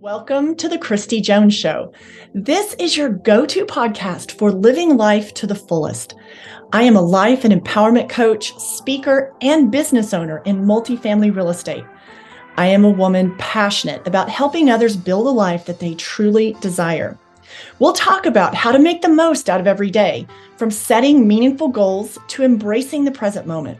Welcome to the Kristi Jones Show. This is your go-to podcast for living life to the fullest. I am a life and empowerment coach, speaker, and business owner in multifamily real estate. I am a woman passionate about helping others build a life that they truly desire. We'll talk about how to make the most out of every day, from setting meaningful goals to embracing the present moment.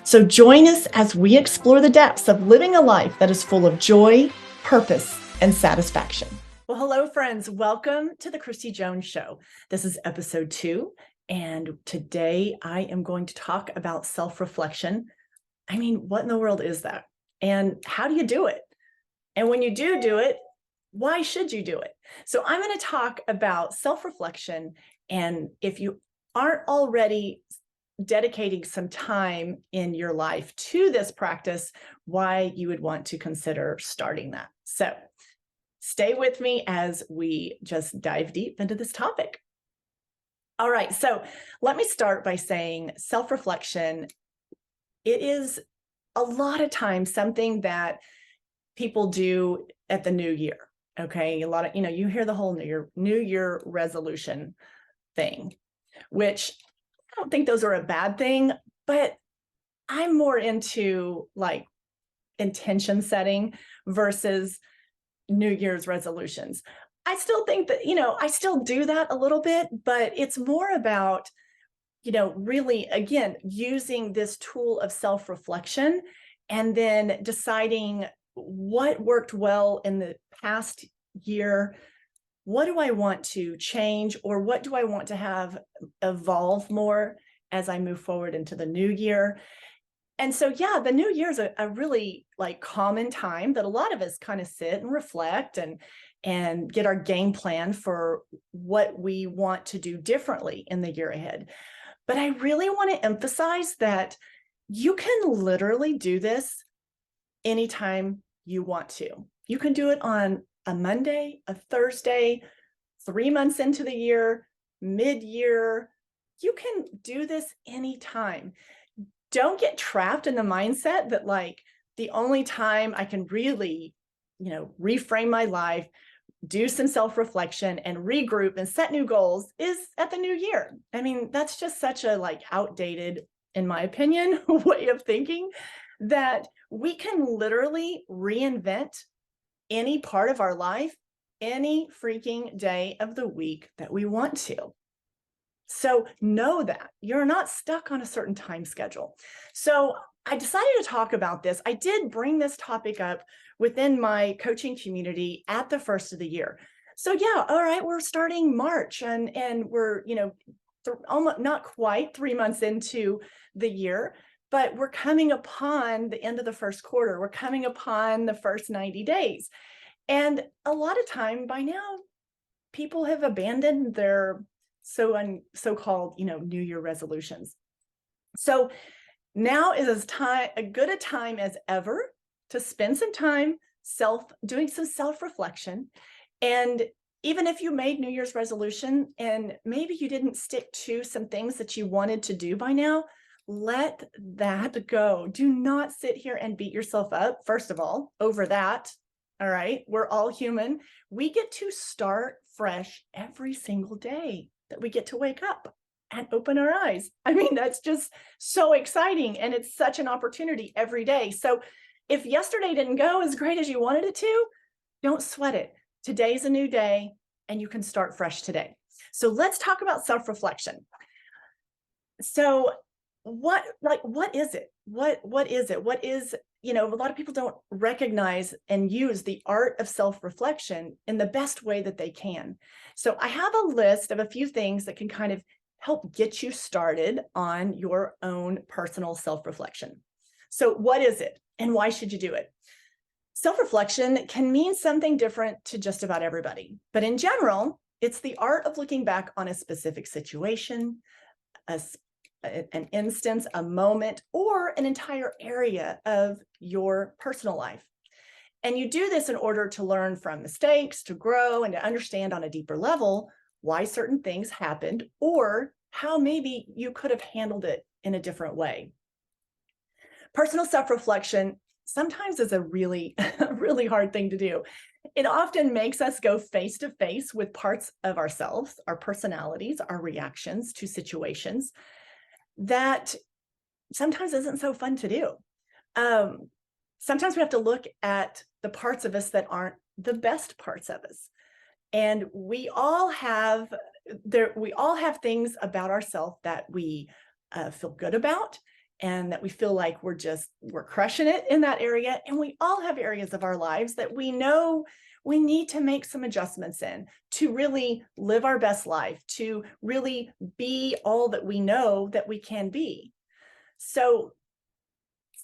So join us as we explore the depths of living a life that is full of joy, purpose, and satisfaction. Well, hello, friends. Welcome to the Kristi Jones Show. This is episode 2, and today I am going to talk about self-reflection. I mean, what in the world is that? And how do you do it? And when you do it, why should you do it? So I'm going to talk about self-reflection, and if you aren't already dedicating some time in your life to this practice, why you would want to consider starting that. So stay with me as we just dive deep into this topic. All right, so let me start by saying self-reflection, it is a lot of times something that people do at the new year. Okay, a lot of, you hear the whole new year resolution thing, which I don't think those are a bad thing, but I'm more into like intention setting versus New Year's resolutions. I still think that, I still do that a little bit, but it's more about, really, again, using this tool of self-reflection and then deciding what worked well in the past year. What do I want to change, or what do I want to have evolve more as I move forward into the new year? And so, yeah, the new year is a really like common time that a lot of us kind of sit and reflect and get our game plan for what we want to do differently in the year ahead. But I really want to emphasize that you can literally do this anytime you want to. You can do it on a Monday, a Thursday, 3 months into the year, mid-year. You can do this anytime. Don't get trapped in the mindset that like the only time I can really, reframe my life, do some self-reflection and regroup and set new goals is at the new year. I mean, that's just such a like outdated, in my opinion, way of thinking, that we can literally reinvent any part of our life any freaking day of the week that we want to. So know that you're not stuck on a certain time schedule. So I decided to talk about this. I did bring this topic up within my coaching community at the first of the year. So yeah, all right, we're starting March and we're, almost not quite 3 months into the year, but we're coming upon the end of the first quarter. We're coming upon the first 90 days. And a lot of time by now, people have abandoned their so-called, New Year resolutions. So now is as good a time as ever to spend some time doing some self-reflection. And even if you made New Year's resolution and maybe you didn't stick to some things that you wanted to do by now, let that go. Do not sit here and beat yourself up, first of all, over that. All right, we're all human. We get to start fresh every single day that we get to wake up and open our eyes. I mean, that's just so exciting. And it's such an opportunity every day. So if yesterday didn't go as great as you wanted it to, don't sweat it. Today's a new day and you can start fresh today. So let's talk about self-reflection. So what is it? What is it? What is, a lot of people don't recognize and use the art of self-reflection in the best way that they can. So I have a list of a few things that can kind of help get you started on your own personal self-reflection. So what is it and why should you do it? Self-reflection can mean something different to just about everybody, but in general, it's the art of looking back on a specific situation, an instance, a moment, or an entire area of your personal life. And you do this in order to learn from mistakes, to grow, and to understand on a deeper level why certain things happened or how maybe you could have handled it in a different way. Personal self-reflection sometimes is a really, really hard thing to do. It often makes us go face to face with parts of ourselves, our personalities, our reactions to situations that sometimes isn't so fun to do. Sometimes we have to look at the parts of us that aren't the best parts of us. And we all have things about ourselves that we feel good about, and that we feel like we're crushing it in that area. And we all have areas of our lives that we know we need to make some adjustments in to really live our best life, to really be all that we know that we can be. So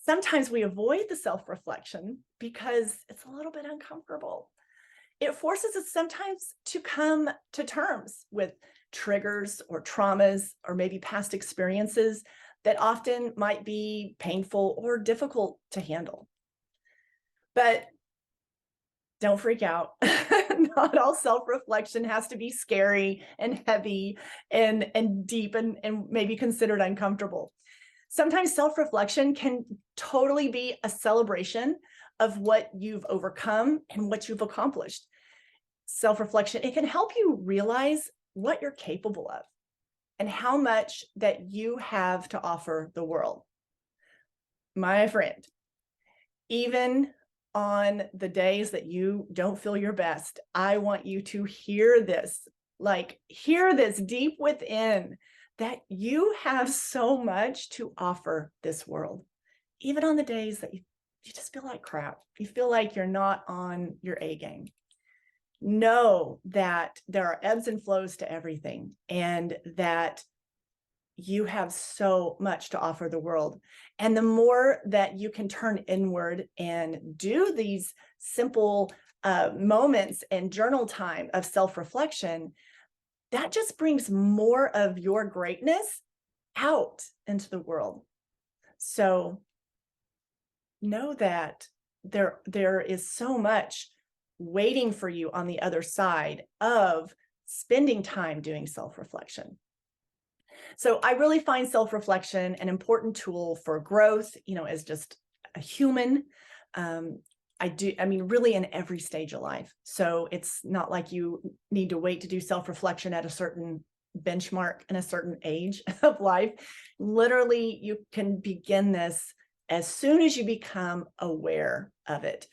sometimes we avoid the self-reflection because it's a little bit uncomfortable. It forces us sometimes to come to terms with triggers or traumas or maybe past experiences that often might be painful or difficult to handle. But don't freak out. Not all self-reflection has to be scary and heavy and deep and maybe considered uncomfortable. Sometimes self-reflection can totally be a celebration of what you've overcome and what you've accomplished. Self-reflection, it can help you realize what you're capable of and how much that you have to offer the world. My friend, even on the days that you don't feel your best, I want you to hear this deep within, that you have so much to offer this world, even on the days that you just feel like crap. You feel like you're not on your A game. Know that there are ebbs and flows to everything, and that you have so much to offer the world. And the more that you can turn inward and do these simple moments and journal time of self-reflection, that just brings more of your greatness out into the world. So know that there is so much waiting for you on the other side of spending time doing self-reflection. So I really find self-reflection an important tool for growth, as just a human. Really in every stage of life. So it's not like you need to wait to do self-reflection at a certain benchmark in a certain age of life. Literally, you can begin this as soon as you become aware of it.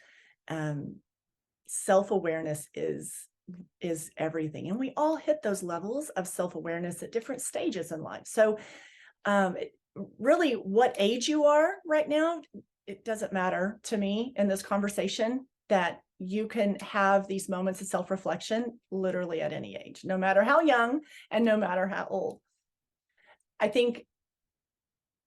Self-awareness is everything. And we all hit those levels of self-awareness at different stages in life. So really, what age you are right now, it doesn't matter to me in this conversation. That you can have these moments of self-reflection literally at any age, no matter how young and no matter how old. I think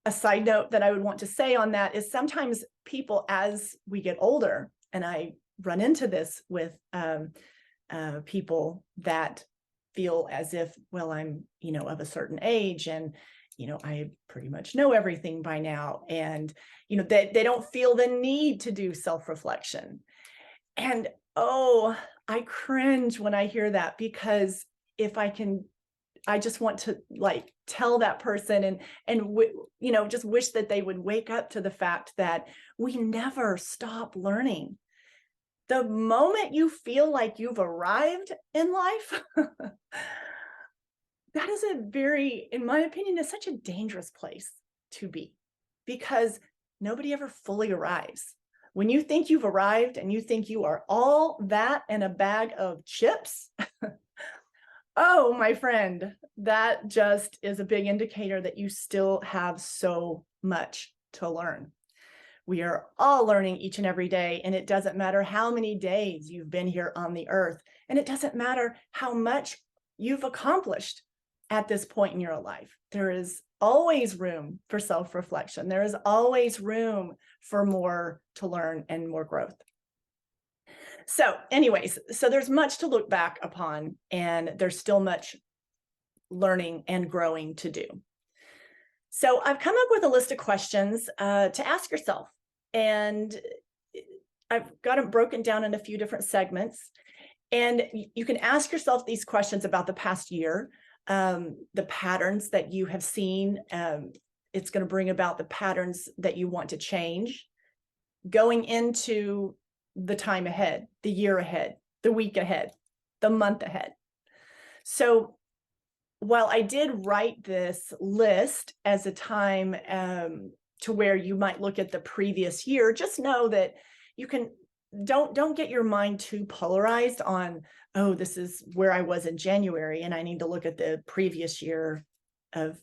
a side note that I would want to say on that is sometimes people, as we get older, and I run into this with people that feel as if, well, I'm, of a certain age, and I pretty much know everything by now. And, they don't feel the need to do self-reflection. And, I cringe when I hear that, because I just want to tell that person and just wish that they would wake up to the fact that we never stop learning. The moment you feel like you've arrived in life, that is in my opinion, is such a dangerous place to be, because nobody ever fully arrives. When you think you've arrived and you think you are all that and a bag of chips, oh, my friend, that just is a big indicator that you still have so much to learn. We are all learning each and every day, and it doesn't matter how many days you've been here on the earth, and it doesn't matter how much you've accomplished at this point in your life. There is always room for self-reflection. There is always room for more to learn and more growth. So anyways, there's much to look back upon, and there's still much learning and growing to do. So I've come up with a list of questions to ask yourself, and I've got them broken down in a few different segments. And you can ask yourself these questions about the past year, the patterns that you have seen. It's going to bring about the patterns that you want to change going into the time ahead, the year ahead. the week ahead, the month ahead. So while I did write this list as a time to where you might look at the previous year, just know that you can don't get your mind too polarized on, oh, this is where I was in January and I need to look at the previous year of,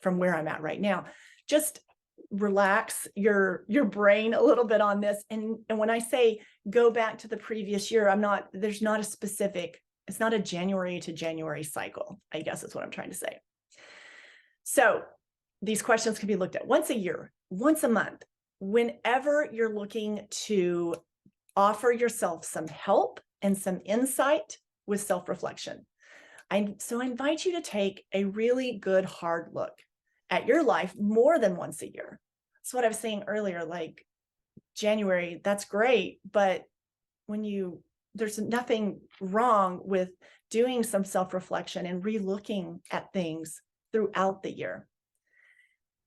from where I'm at right now. Just relax your brain a little bit on this. And when I say go back to the previous year, there's not a specific, it's not a January to January cycle, I guess is what I'm trying to say. So these questions can be looked at once a year, once a month, whenever you're looking to offer yourself some help and some insight with self-reflection. So I invite you to take a really good hard look at your life more than once a year. That's what I was saying earlier, like January, that's great, but there's nothing wrong with doing some self-reflection and re-looking at things throughout the year.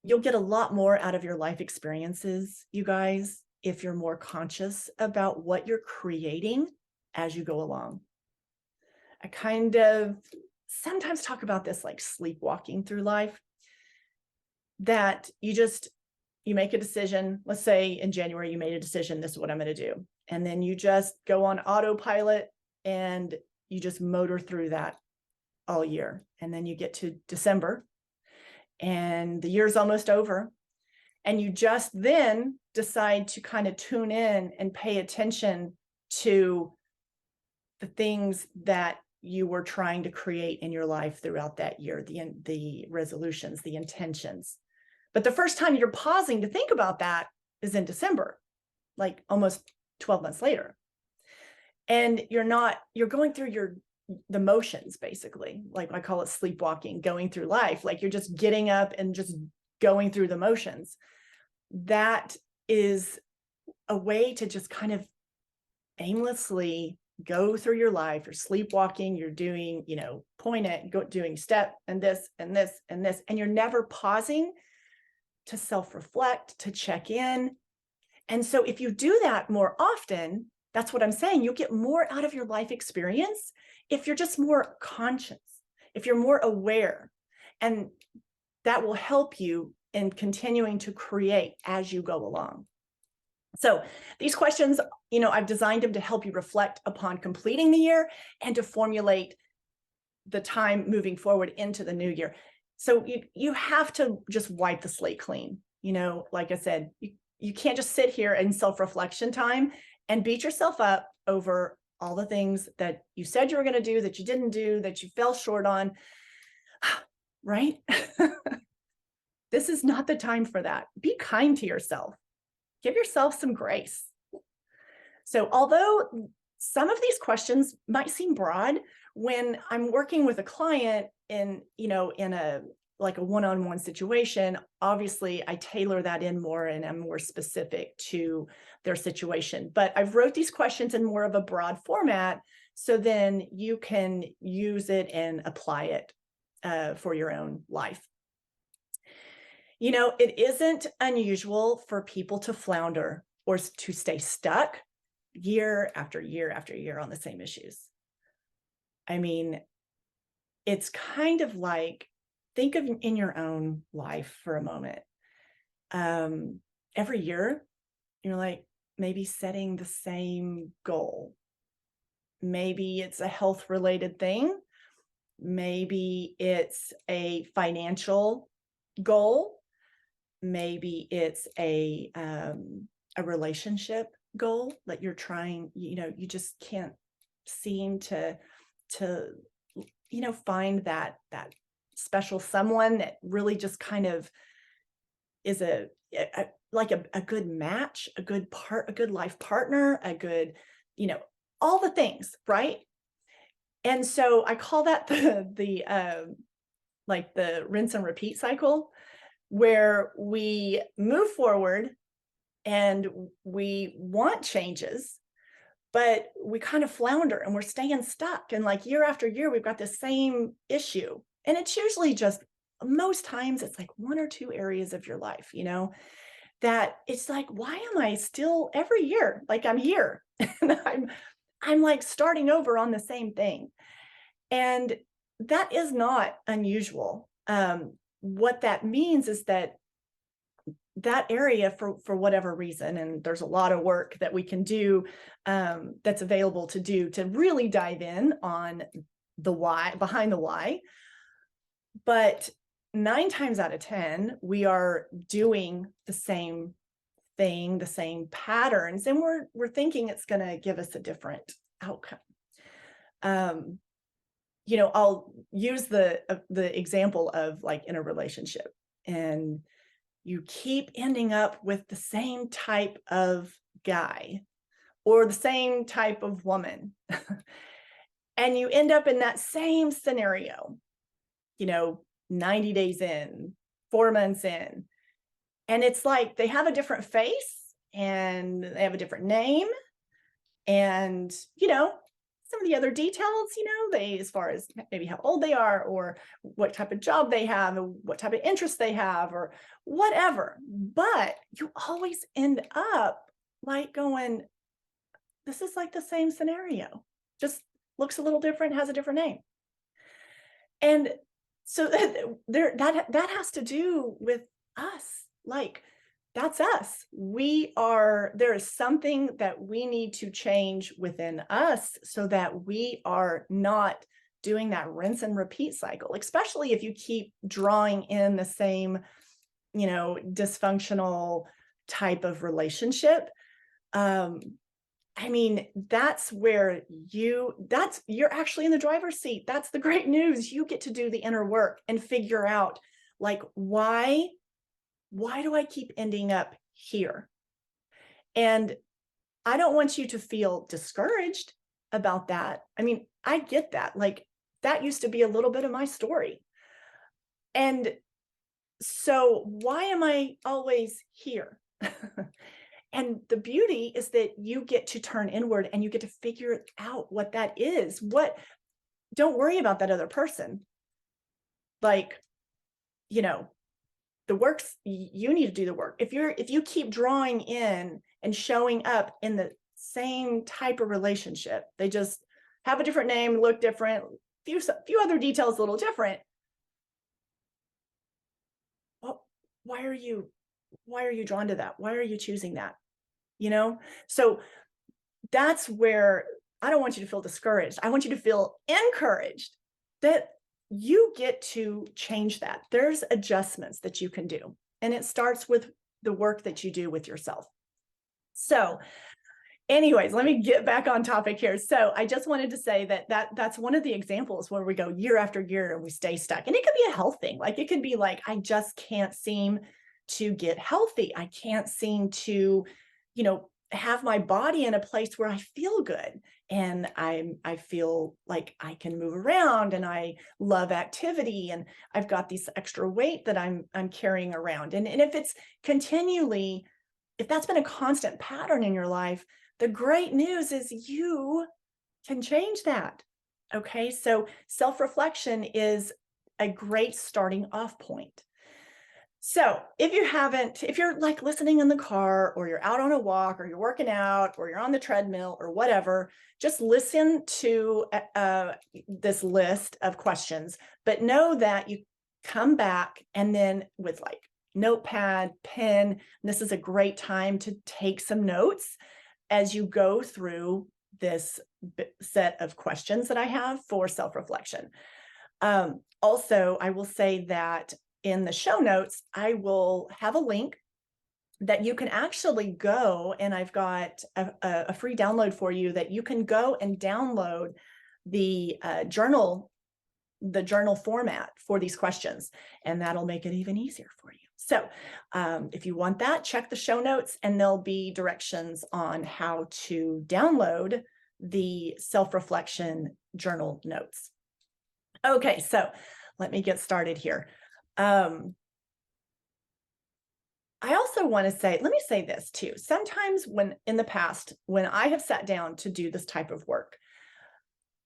You'll get a lot more out of your life experiences, you guys, if you're more conscious about what you're creating as you go along. I kind of sometimes talk about this like sleepwalking through life, that you make a decision. Let's say in January, you made a decision, this is what I'm going to do. And then you just go on autopilot and you just motor through that all year. And then you get to December and the year's almost over. And you just then decide to kind of tune in and pay attention to the things that you were trying to create in your life throughout that year, the resolutions, the intentions. But the first time you're pausing to think about that is in December, like almost 12 months later. And you're going through the motions, basically, like I call it sleepwalking, going through life. Like you're just getting up and just going through the motions. That is a way to just kind of aimlessly go through your life. You're sleepwalking, you're doing, doing step and this and this and this, and you're never pausing to self-reflect, to check in. And so if you do that more often, that's what I'm saying, you'll get more out of your life experience if you're just more conscious, if you're more aware, and that will help you in continuing to create as you go along. So these questions, I've designed them to help you reflect upon completing the year and to formulate the time moving forward into the new year. So you have to just wipe the slate clean. Like I said, you can't just sit here in self-reflection time and beat yourself up over all the things that you said you were going to do, that you didn't do, that you fell short on, right? This is not the time for that. Be kind to yourself. Give yourself some grace. So although some of these questions might seem broad, when I'm working with a client in a one-on-one situation, obviously I tailor that in more and I'm more specific to their situation. But I've wrote these questions in more of a broad format, so then you can use it and apply it for your own life. It isn't unusual for people to flounder or to stay stuck year after year after year on the same issues. I mean, it's kind of like, think of in your own life for a moment. Every year, you're like maybe setting the same goal. Maybe it's a health-related thing. Maybe it's a financial goal. Maybe it's a relationship goal that you're trying, you just can't seem to find that special someone that really just kind of is a good match, a good life partner, a good, all the things, right? And so I call that the rinse and repeat cycle, where we move forward and we want changes, but we kind of flounder and we're staying stuck. And like year after year, we've got the same issue. And it's usually just, most times it's like one or two areas of your life, that it's like, why am I still every year? Like I'm here and I'm like starting over on the same thing. And that is not unusual. What that means is that area, for whatever reason, and there's a lot of work that we can do that's available to do to really dive in on the why, behind the why. But 9 times out of 10, we are doing the same thing, the same patterns, and we're thinking it's going to give us a different outcome. I'll use the example of like in a relationship, and you keep ending up with the same type of guy or the same type of woman. And you end up in that same scenario, 90 days in, 4 months in. And it's like they have a different face and they have a different name. And, some of the other details, they, as far as maybe how old they are or what type of job they have, or what type of interest they have, or whatever. But you always end up like going, this is like the same scenario, just looks a little different, has a different name. And so that has to do with us. Like, that's us. There is something that we need to change within us so that we are not doing that rinse and repeat cycle, especially if you keep drawing in the same, dysfunctional type of relationship. That's where you're actually in the driver's seat. That's the great news. You get to do the inner work and figure out, like, why do I keep ending up here? And I don't want you to feel discouraged about that. I get that. Like, that used to be a little bit of my story. And so why am I always here? And the beauty is that you get to turn inward and you get to figure out what that is. Don't worry about that other person. Like, the work's, you need to do the work. If you keep drawing in and showing up in the same type of relationship, they just have a different name, look different, few other details a little different. Well, why are you drawn to that? Why are you choosing that? So that's where I don't want you to feel discouraged. I want you to feel encouraged that you get to change that. There's adjustments that you can do. And it starts with the work that you do with yourself. So anyways, let me get back on topic here. So I just wanted to say that's one of the examples where we go year after year and we stay stuck. And it could be a health thing. Like, it could be like, I just can't seem to get healthy. I can't seem to, have my body in a place where I feel good and I feel like I can move around and I love activity and I've got this extra weight that I'm carrying around. And if it's continually, if that's been a constant pattern in your life, the great news is you can change that. Okay. So self-reflection is a great starting off point. So if you're like listening in the car, or you're out on a walk, or you're working out, or you're on the treadmill or whatever, just listen to this list of questions, but know that you come back and then with like notepad, pen, this is a great time to take some notes as you go through this set of questions that I have for self-reflection. Also, I will say that in the show notes, I will have a link that you can actually go, and I've got a free download for you that you can go and download the journal format for these questions, and that'll make it even easier for you. So if you want that, check the show notes and there'll be directions on how to download the self-reflection journal notes. Okay, so let me get started here. I also want to say, let me say this too. Sometimes in the past, when I have sat down to do this type of work,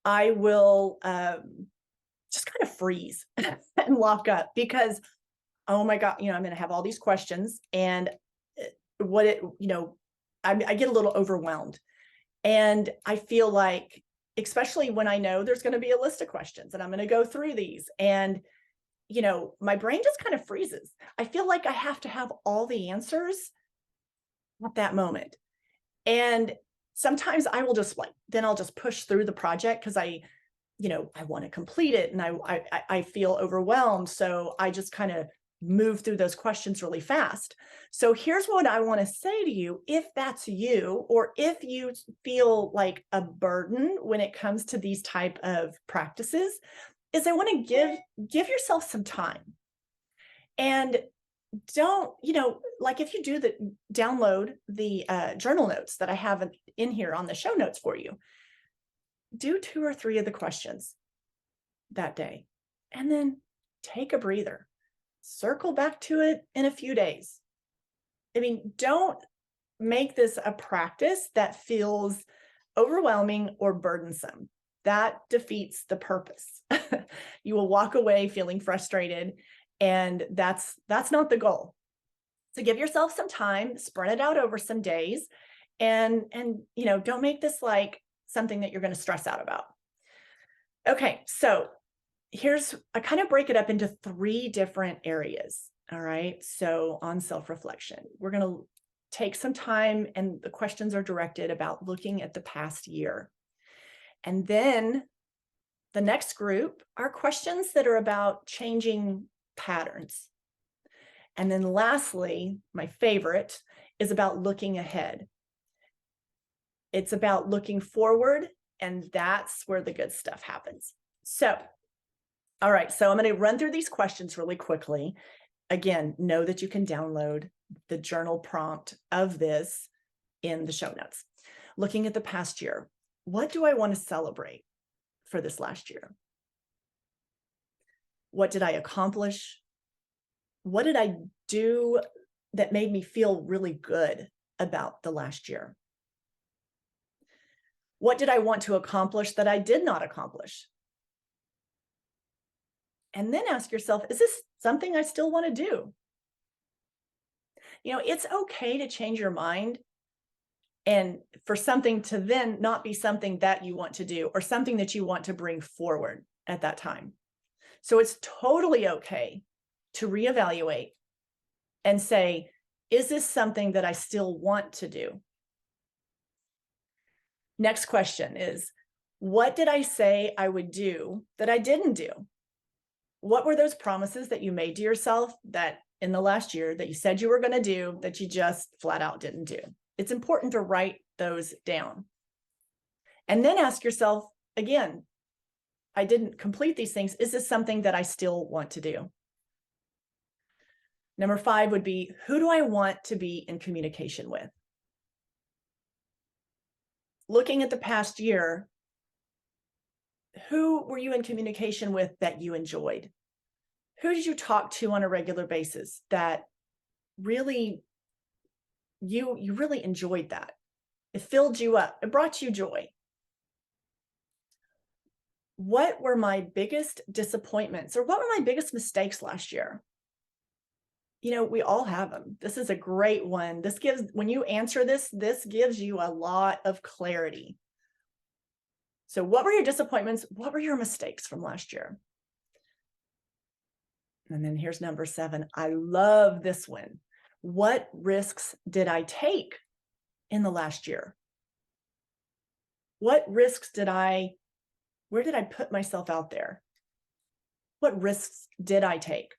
I will just kind of freeze and lock up because, oh my God, I'm going to have all these questions and I get a little overwhelmed. And I feel like, especially when I know there's going to be a list of questions and I'm going to go through these, and my brain just kind of freezes. I feel like I have to have all the answers at that moment. And sometimes I will just then I'll just push through the project because I want to complete it, and I feel overwhelmed. So I just kind of move through those questions really fast. So here's what I want to say to you. If that's you, or if you feel like a burden when it comes to these type of practices, is I want to give yourself some time. And don't, like if you do download the journal notes that I have in here on the show notes for you, do 2 or 3 of the questions that day, and then take a breather. Circle back to it in a few days. I mean, don't make this a practice that feels overwhelming or burdensome. That defeats the purpose. You will walk away feeling frustrated, and that's not the goal. So give yourself some time, spread it out over some days, and don't make this like something that you're going to stress out about. Okay, so I kind of break it up into 3 different areas. All right. So on self-reflection, we're going to take some time, and the questions are directed about looking at the past year. And then the next group are questions that are about changing patterns. And then lastly, my favorite is about looking ahead. It's about looking forward, and that's where the good stuff happens. So, all right, so I'm going to run through these questions really quickly. Again, know that you can download the journal prompt of this in the show notes. Looking at the past year, what do I want to celebrate for this last year? What did I accomplish? What did I do that made me feel really good about the last year? What did I want to accomplish that I did not accomplish? And then ask yourself, is this something I still want to do? It's okay to change your mind, and for something to then not be something that you want to do or something that you want to bring forward at that time. So it's totally okay to reevaluate and say, is this something that I still want to do? Next question is, what did I say I would do that I didn't do? What were those promises that you made to yourself that in the last year that you said you were going to do that you just flat out didn't do? It's important to write those down. And then ask yourself again, I didn't complete these things. Is this something that I still want to do? Number 5 would be, who do I want to be in communication with? Looking at the past year, who were you in communication with that you enjoyed? Who did you talk to on a regular basis that really, you really enjoyed that? It filled you up. It brought you joy. What were my biggest disappointments, or what were my biggest mistakes last year? We all have them. This is a great one. When you answer this gives you a lot of clarity. So what were your disappointments? What were your mistakes from last year? And then here's number 7. I love this one. What risks did I take in the last year? What risks where did I put myself out there? What risks did I take?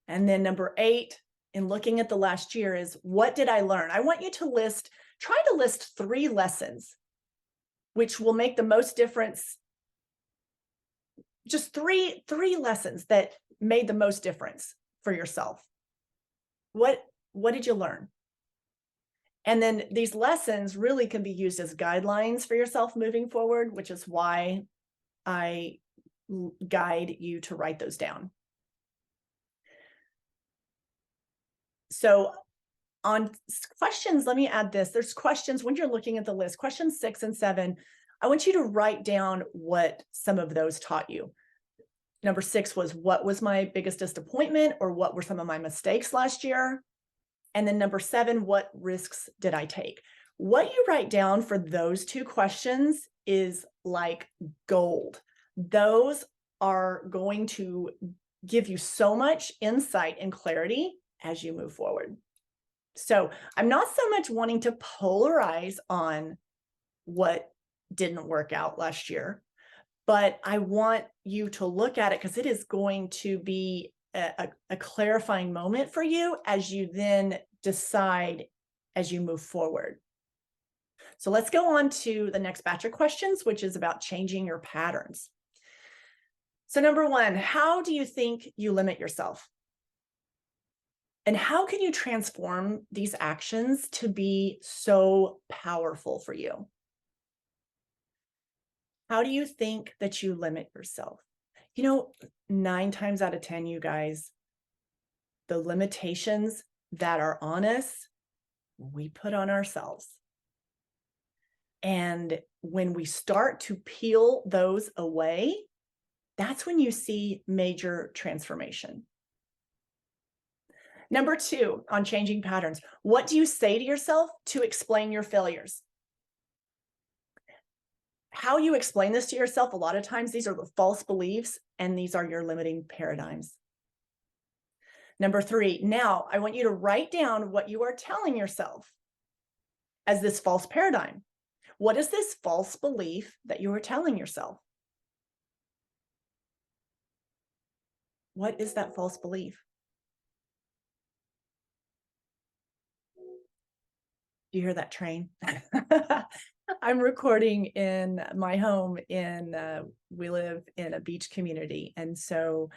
And then number 8, in looking at the last year, is what did I learn? I want you to try to list 3 lessons, which will make the most difference. Just three lessons that made the most difference for yourself. What did you learn? And then these lessons really can be used as guidelines for yourself moving forward, which is why I guide you to write those down. So on questions, let me add this. There's questions when you're looking at the list, questions 6 and 7. I want you to write down what some of those taught you. Number 6 was, what was my biggest disappointment, or what were some of my mistakes last year? And then number 7, what risks did I take? What you write down for those two questions is like gold. Those are going to give you so much insight and clarity as you move forward. So I'm not so much wanting to polarize on what didn't work out last year, but I want you to look at it because it is going to be a clarifying moment for you as you then decide as you move forward. So let's go on to the next batch of questions, which is about changing your patterns. So number one, how do you think you limit yourself? And how can you transform these actions to be so powerful for you? How do you think that you limit yourself? 9 times out of 10, you guys, the limitations that are on us, we put on ourselves. And when we start to peel those away, that's when you see major transformation. Number 2, on changing patterns, what do you say to yourself to explain your failures? How you explain this to yourself, a lot of times, these are the false beliefs, and these are your limiting paradigms. Number 3, now I want you to write down what you are telling yourself as this false paradigm. What is this false belief that you are telling yourself? What is that false belief? Do you hear that train? I'm recording in my home we live in a beach community. And so,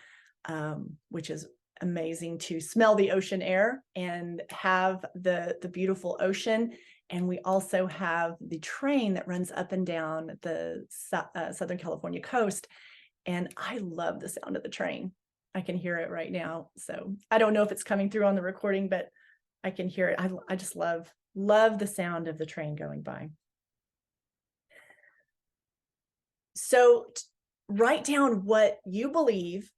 which is amazing to smell the ocean air and have the beautiful ocean. And we also have the train that runs up and down the Southern California coast. And I love the sound of the train. I can hear it right now. So I don't know if it's coming through on the recording, but I can hear it. I just love the sound of the train going by. So write down what you believe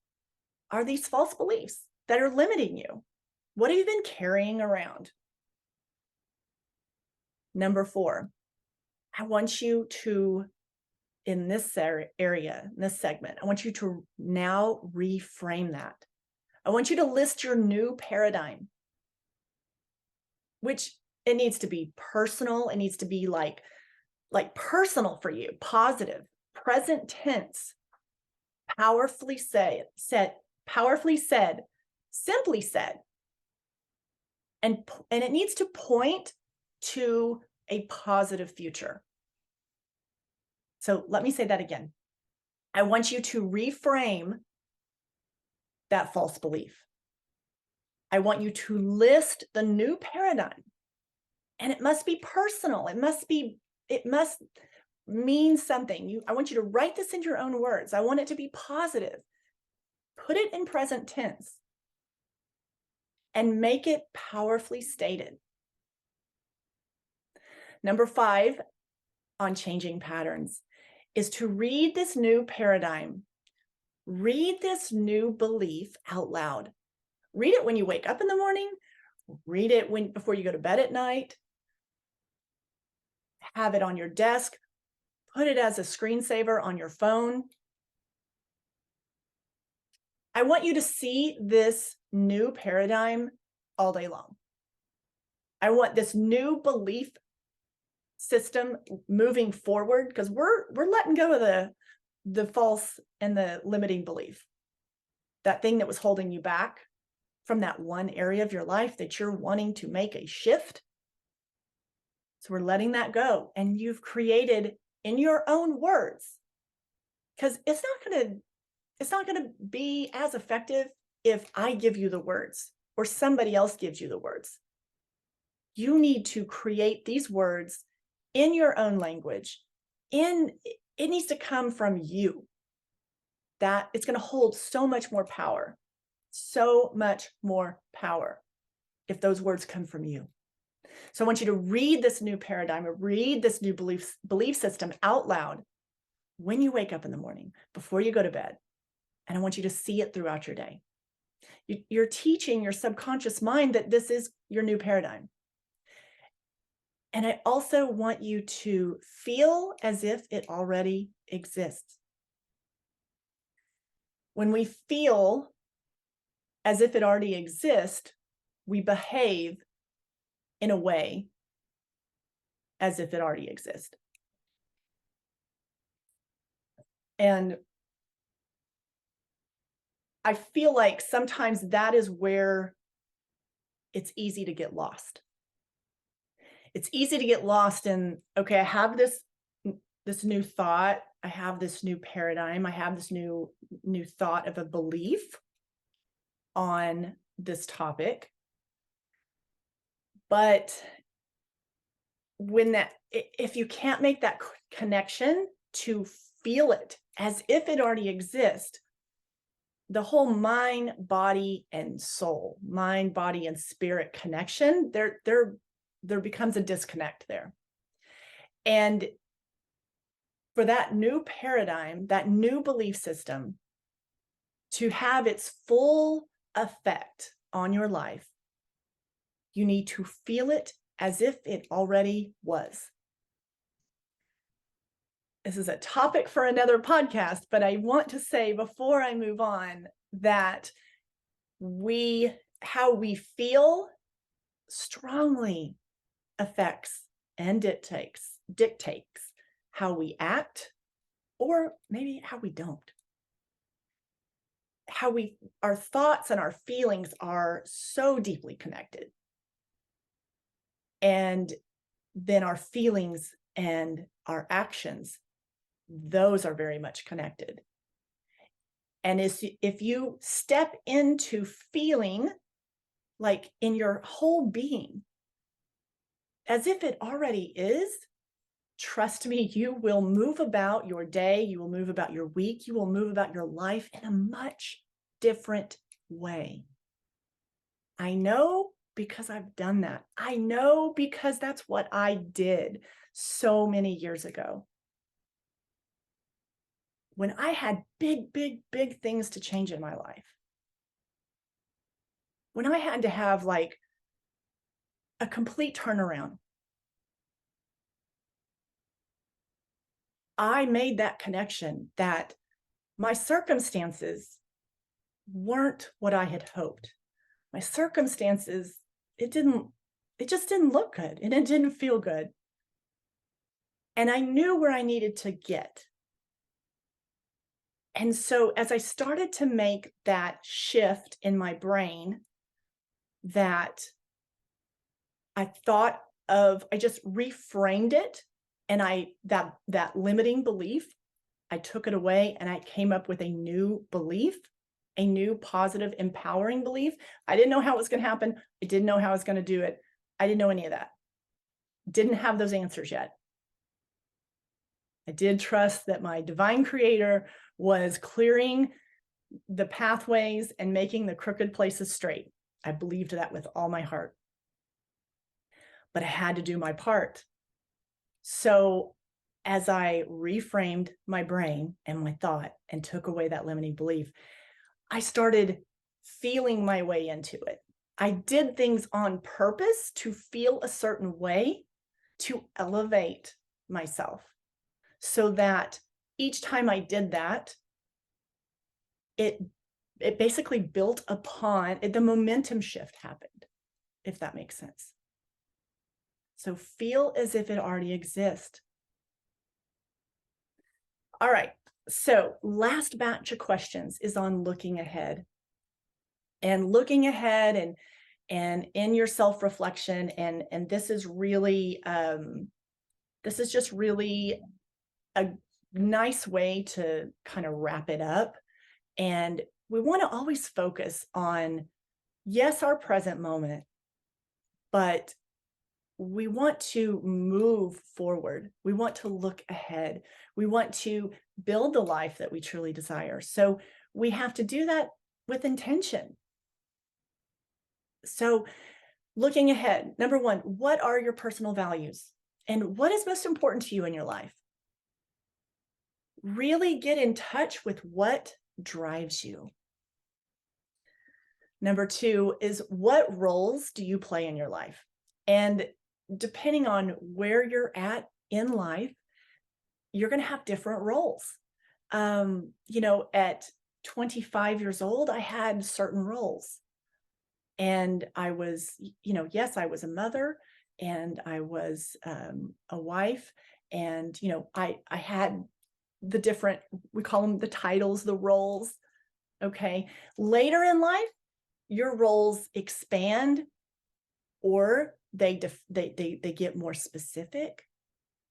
are these false beliefs that are limiting you. What have you been carrying around? Number 4, I want you to, in this area, in this segment, I want you to now reframe that. I want you to list your new paradigm, which it needs to be personal. It needs to be like personal for you, positive, present tense, powerfully said, simply said. And it needs to point to a positive future. So let me say that again. I want you to reframe that false belief. I want you to list the new paradigm, and it must be personal. It must mean something. I want you to write this in your own words. I want it to be positive. Put it in present tense and make it powerfully stated. Number 5 on changing patterns is to read this new paradigm. Read this new belief out loud. Read it when you wake up in the morning. Read it before you go to bed at night. Have it on your desk. Put it as a screensaver on your phone. I want you to see this new paradigm all day long. I want this new belief system moving forward, because we're letting go of the false and the limiting belief. That thing that was holding you back from that one area of your life that you're wanting to make a shift. So we're letting that go. And you've created in your own words, because it's not going to be as effective if I give you the words or somebody else gives you the words. You need to create these words in your own language. It needs to come from you. That it's going to hold so much more power if those words come from you. So I want you to read this new paradigm, or read this new belief system out loud when you wake up in the morning, before you go to bed. And I want you to see it throughout your day. You're teaching your subconscious mind that this is your new paradigm. And I also want you to feel as if it already exists. When we feel as if it already exists, we behave in a way as if it already exists. And I feel like sometimes that is where it's easy to get lost. It's easy to get lost in, okay, I have this new thought, I have this new paradigm, I have this new thought of a belief on this topic. But if you can't make that connection to feel it as if it already exists, the whole mind, body, and soul, mind, body, and spirit connection, there becomes a disconnect there. And for that new paradigm, that new belief system to have its full effect on your life, you need to feel it as if it already was. This is a topic for another podcast, but I want to say before I move on that how we feel strongly affects and dictates how we act, or maybe how we don't. Our thoughts and our feelings are so deeply connected. And then our feelings and our actions, those are very much connected. And if you step into feeling like in your whole being, as if it already is, trust me, you will move about your day, you will move about your week, you will move about your life in a much different way. I know because I've done that. I know because that's what I did so many years ago. When I had big, big, big things to change in my life. When I had to have like a complete turnaround. I made that connection that my circumstances weren't what I had hoped. My circumstances, it just didn't look good and it didn't feel good. And I knew where I needed to get. And so as I started to make that shift in my brain, that I just reframed it, and that limiting belief, I took it away and I came up with a new belief, a new positive, empowering belief. I didn't know how it was going to happen. I didn't know how I was going to do it. I didn't know any of that. Didn't have those answers yet. I did trust that my divine creator was clearing the pathways and making the crooked places straight. I believed that with all my heart. But I had to do my part. So as I reframed my brain and my thought and took away that limiting belief, I started feeling my way into it. I did things on purpose to feel a certain way, to elevate myself, so that each time I did that, it basically built upon it, the momentum shift happened, if that makes sense. So feel as if it already exists. All right. So last batch of questions is on looking ahead. And looking ahead and in your self-reflection, and this is just really a nice way to kind of wrap it up. And we want to always focus on, yes, our present moment, but we want to move forward. We want to look ahead. We want to build the life that we truly desire. So we have to do that with intention. So looking ahead, number one, what are your personal values? And what is most important to you in your life? Really get in touch with what drives you. Number two is, what roles do you play in your life? And depending on where you're at in life, you're going to have different roles. At 25 years old, I had certain roles. And I was, yes, I was a mother, and I was a wife. And, I had the different, we call them the titles, the roles. Okay. Later in life, your roles expand, or they get more specific.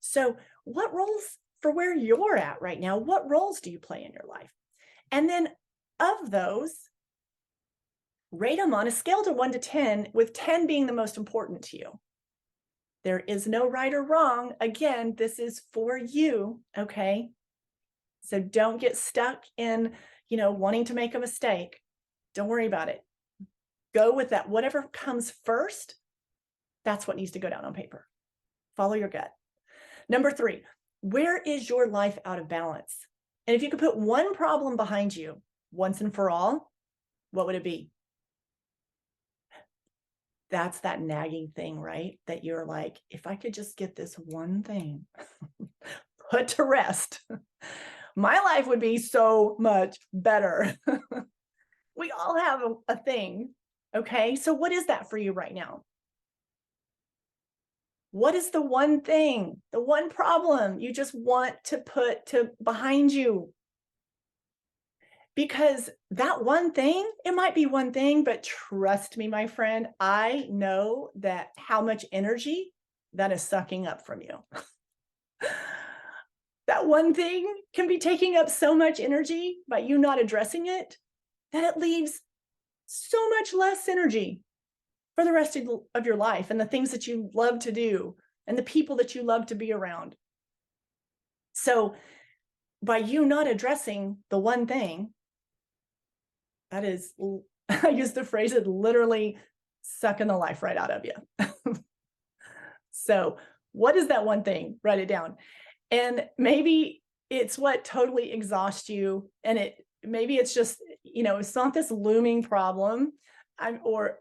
So what roles, for where you're at right now, what roles do you play in your life? And then of those, rate them on a scale to 1 to 10, with 10 being the most important to you. There is no right or wrong. Again, this is for you, okay? So don't get stuck in, wanting to make a mistake. Don't worry about it. Go with that. Whatever comes first, that's what needs to go down on paper. Follow your gut. Number 3, where is your life out of balance? And if you could put one problem behind you once and for all, what would it be? That's that nagging thing, right? That you're like, if I could just get this one thing put to rest, my life would be so much better. We all have a thing. Okay. So what is that for you right now? What is the one thing, the one problem you just want to put behind you? Because that one thing, it might be one thing, but trust me, my friend, I know that how much energy that is sucking up from you. That one thing can be taking up so much energy by you not addressing it, that it leaves so much less energy for the rest of your life, and the things that you love to do, and the people that you love to be around. So by you not addressing the one thing, that is, I use the phrase, it literally sucking the life right out of you. So what is that one thing? Write it down. And maybe it's what totally exhausts you. And maybe it's just, it's not this looming problem, or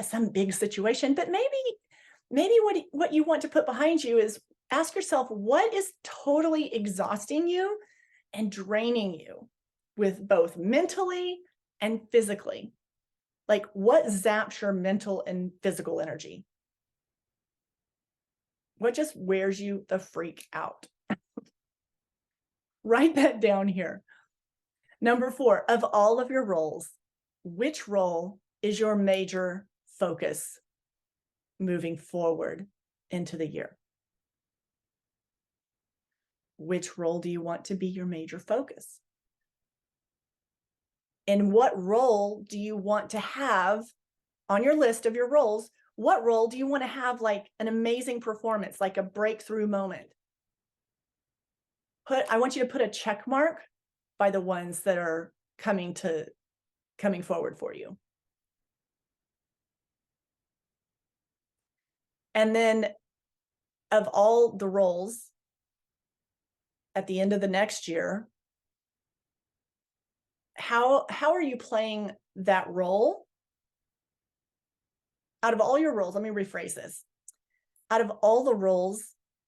some big situation, but maybe what you want to put behind you is, ask yourself, what is totally exhausting you and draining you, with both mentally and physically? Like, what zaps your mental and physical energy? What just wears you the freak out? Write that down here. Number 4, of all of your roles, which role is your major focus moving forward into the year? Which role do you want to be your major focus? And what role do you want to have on your list of your roles? What role do you want to have like an amazing performance, like a breakthrough moment? I want you to put a check mark by the ones that are coming forward for you. And then of all the roles at the end of the next year, how are you playing that role? Out of all your roles, let me rephrase this. Out of all the roles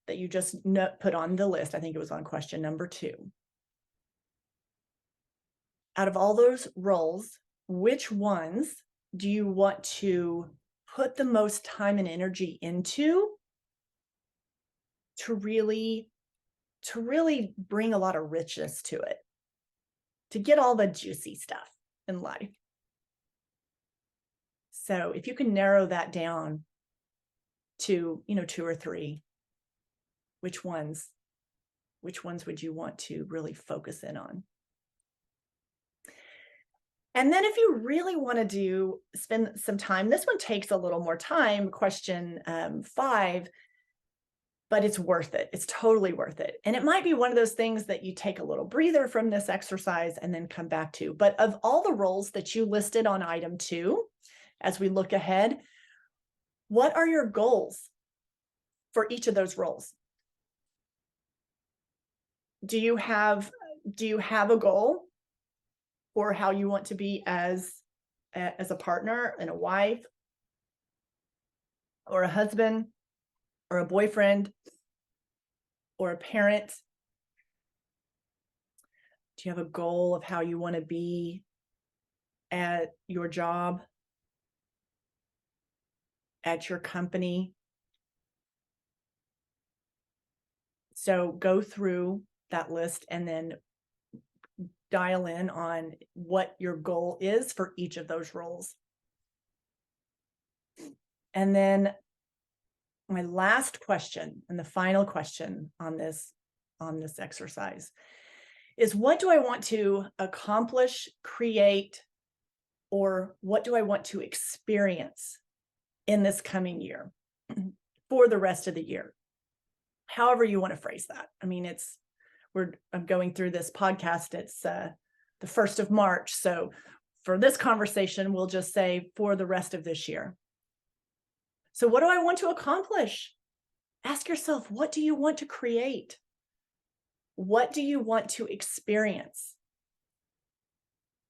that you just put on the list, I think it was on question number 2. Out of all those roles, which ones do you want to put the most time and energy into to really bring a lot of richness to it, to get all the juicy stuff in life? So if you can narrow that down to, 2 or 3, which ones would you want to really focus in on? And then if you really want to spend some time, this one takes a little more time, question 5, but it's worth it. It's totally worth it. And it might be one of those things that you take a little breather from this exercise and then come back to. But of all the roles that you listed on item 2, as we look ahead, what are your goals for each of those roles? Do you have a goal for how you want to be as a partner and a wife, or a husband, or a boyfriend or a parent? Do you have a goal of how you want to be at your job, at your company? So go through that list and then dial in on what your goal is for each of those roles. And then my last question and the final question on this exercise is, what do I want to accomplish, create, or what do I want to experience in this coming year for the rest of the year? However you want to phrase that. I mean, I'm going through this podcast. It's the 1st of March. So for this conversation, we'll just say for the rest of this year. So what do I want to accomplish? Ask yourself, what do you want to create? What do you want to experience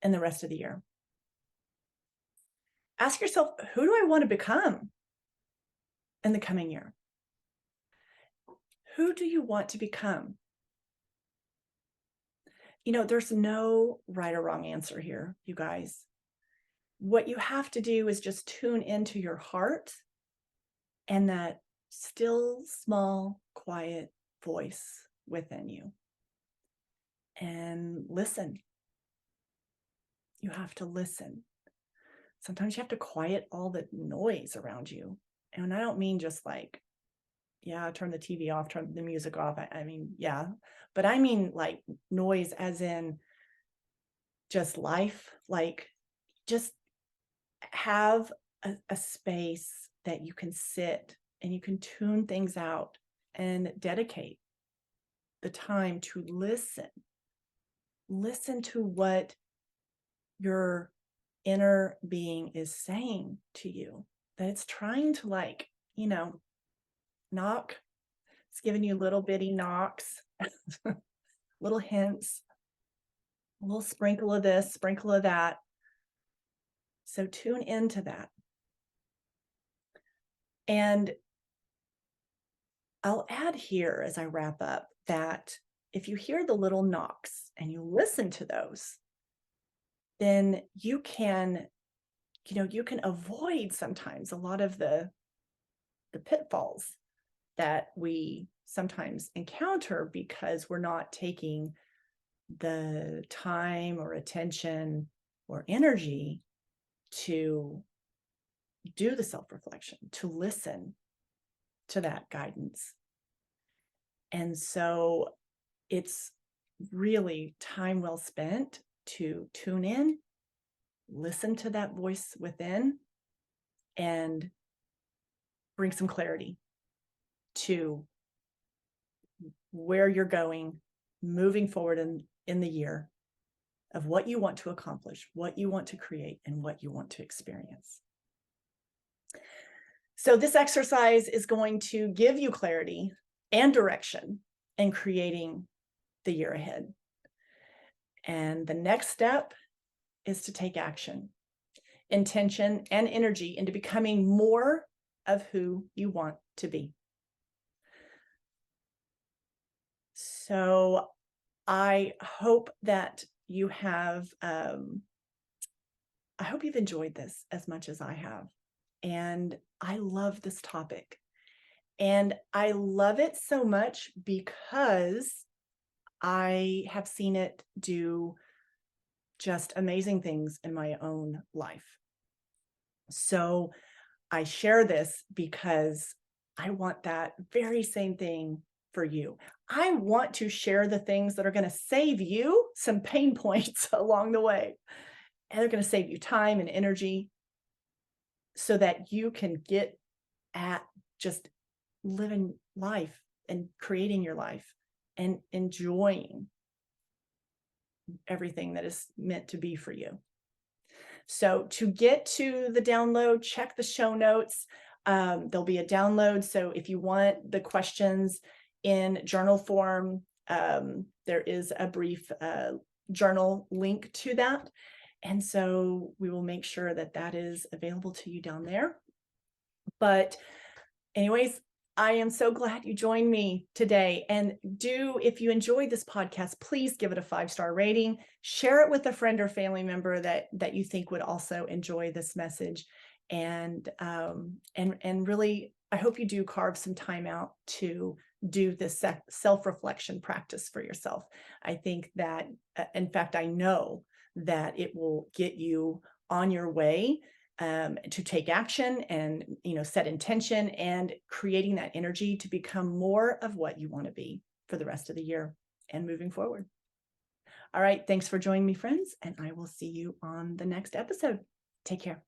in the rest of the year? Ask yourself, who do I want to become in the coming year? Who do you want to become? There's no right or wrong answer here, you guys. What you have to do is just tune into your heart and that still, small, quiet voice within you. And listen. You have to listen. Sometimes you have to quiet all the noise around you. And I don't mean just like, turn the TV off, turn the music off. I mean, but I mean like noise as in just life, like just have a space that you can sit and you can tune things out and dedicate the time to listen. Listen to what your inner being is saying to you, that it's trying to knock. It's giving you little bitty knocks, little hints, a little sprinkle of this, sprinkle of that. So tune into that. And I'll add here as I wrap up that if you hear the little knocks and you listen to those, then you can avoid sometimes a lot of the pitfalls that we sometimes encounter because we're not taking the time or attention or energy to do the self-reflection, to listen to that guidance. And so it's really time well spent to tune in, listen to that voice within, and bring some clarity to where you're going, moving forward in the year, of what you want to accomplish, what you want to create, and what you want to experience. So this exercise is going to give you clarity and direction in creating the year ahead. And the next step is to take action, intention, and energy into becoming more of who you want to be. So I hope that you have, I hope you've enjoyed this as much as I have. And I love this topic. And I love it so much because I have seen it do just amazing things in my own life. So I share this because I want that very same thing for you. I want to share the things that are going to save you some pain points along the way. And they're going to save you time and energy so that you can get at just living life and creating your life and enjoying everything that is meant to be for you. So to get to the download, check the show notes. There'll be a download. So if you want the questions in journal form, there is a brief journal link to that. And so we will make sure that that is available to you down there. But anyways, I am so glad you joined me today. And if you enjoyed this podcast, please give it a 5-star rating. Share it with a friend or family member that you think would also enjoy this message. And really, I hope you do carve some time out to do this self-reflection practice for yourself. I think that, in fact, I know that it will get you on your way to take action and set intention and creating that energy to become more of what you want to be for the rest of the year and moving forward. All right, thanks for joining me, friends, and I will see you on the next episode. Take care.